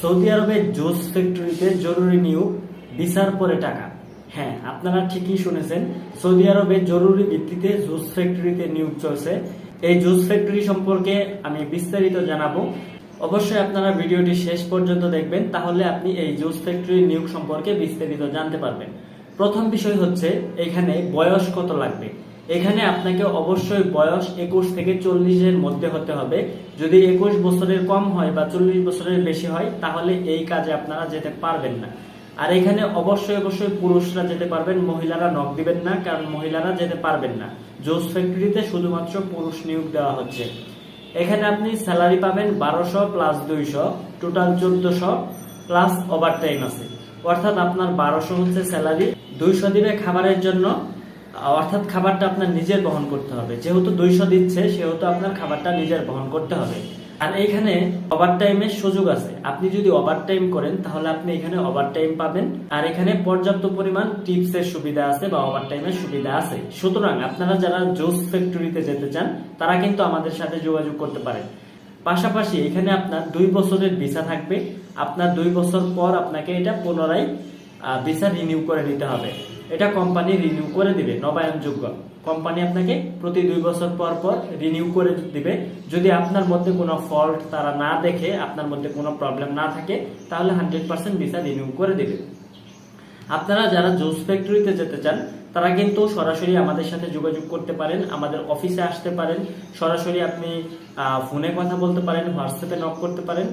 Saudi আরবের juice ফ্যাক্টরিতে জরুরি নিয়োগ, ভিসার পরে টাকা। হ্যাঁ, আপনারা ঠিকই শুনেছেন, সৌদি আরবে জরুরি ভিত্তিতে জুস ফ্যাক্টরিতে নিয়োগ চলছে। এই জুস ফ্যাক্টরি সম্পর্কে আমি বিস্তারিত জানাবো। অবশ্যই আপনারা ভিডিওটি শেষ পর্যন্ত দেখবেন, তাহলে আপনি এই জুস ফ্যাক্টরির নিয়োগ সম্পর্কে বিস্তারিত জানতে পারবেন। প্রথম বিষয় হচ্ছে এখানে বয়স কত লাগবে। এখানে আপনাকে অবশ্যই বয়স 21 থেকে 40-এর মধ্যে হতে হবে। যদি 21 বছরের কম হয় বা 40 বছরের বেশি হয় তাহলে এই কাজে আপনারা যেতে পারবেন না। আর এখানে অবশ্যই পুরুষরা যেতে পারবেন, মহিলারা নক দিবেন না, কারণ মহিলারা যেতে পারবেন না। জুস ফ্যাক্টরিতে শুধুমাত্র পুরুষ নিয়োগ দেওয়া হচ্ছে। এখানে আপনি স্যালারি পাবেন 1200 প্লাস 200, টোটাল 1400 প্লাস ওভারটাইম আছে। অর্থাৎ আপনার 1200 হচ্ছে স্যালারি, 200 দিবে খাবারের জন্য, অর্থাৎ খাবারটা আপনার নিজের বহন করতে হবে। যেহেতু 200 দিচ্ছে সেহেতু আপনার খাবারটা নিজের বহন করতে হবে। আর এইখানে ওভারটাইমের সুযোগ আছে। আপনি যদি ওভারটাইম করেন তাহলে আপনি এখানে ওভারটাইম পাবেন। আর এখানে পর্যাপ্ত পরিমাণ টিপসের সুবিধা আছে বা ওভারটাইমের সুবিধা আছে। সুতরাং আপনারা যারা জুস ফ্যাক্টরিতে যেতে চান তারা কিন্তু আমাদের সাথে যোগাযোগ করতে পারেন। পাশাপাশি এখানে আপনার 2 বছরের ভিসা থাকবে। আপনার 2 বছর পর আপনাকে এটা পুনরায় ভিসা রিনিউ করে নিতে হবে। এটা কোম্পানি রিনিউ করে দিবে, নবায়নযোগ্য। কোম্পানি আপনাকে প্রতি 2 বছর পর পর রিনিউ করে দিবে। যদি আপনার মধ্যে কোনো ফল্ট তারা না দেখে, আপনার মধ্যে কোনো প্রবলেম না থাকে, তাহলে 100% ভিসা রিনিউ করে দিবে। আপনারা যারা জুস ফ্যাক্টরিতে যেতে চান তারা কিন্তু সরাসরি আমাদের সাথে যোগাযোগ করতে পারেন, আমাদের অফিসে আসতে পারেন, সরাসরি আপনি ফোনে কথা বলতে পারেন, হোয়াটসঅ্যাপে নক করতে পারেন।